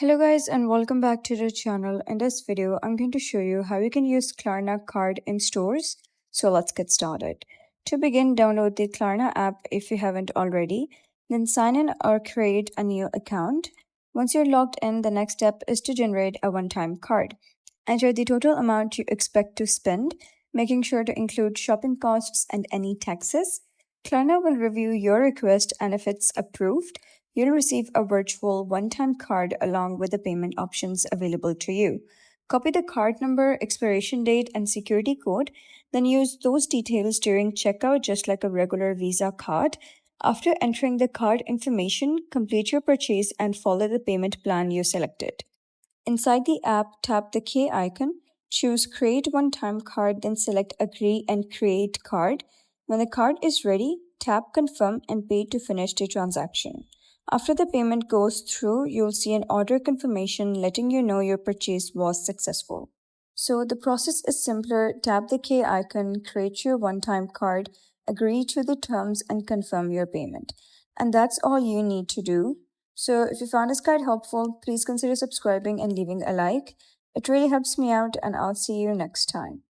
Hello guys and welcome back to the channel. In this video, I'm going to show you how you can use Klarna Card in stores. So let's get started. To begin, download the Klarna app if you haven't already. Then sign in or create a new account. Once you're logged in, the next step is to generate a one-time card. Enter the total amount you expect to spend, making sure to include shopping costs and any taxes. Klarna will review your request, and if it's approved, you'll receive a virtual one-time card along with the payment options available to you. Copy the card number, expiration date, and security code, then use those details during checkout just like a regular Visa card. After entering the card information, complete your purchase and follow the payment plan you selected. Inside the app, tap the K icon, choose Create One-Time Card, then select Agree and Create Card. When the card is ready, tap Confirm and Pay to finish the transaction. After the payment goes through, you'll see an order confirmation letting you know your purchase was successful. So the process is simpler. Tap the K icon, create your one-time card, agree to the terms, and confirm your payment. And that's all you need to do. So if you found this guide helpful, please consider subscribing and leaving a like. It really helps me out, and I'll see you next time.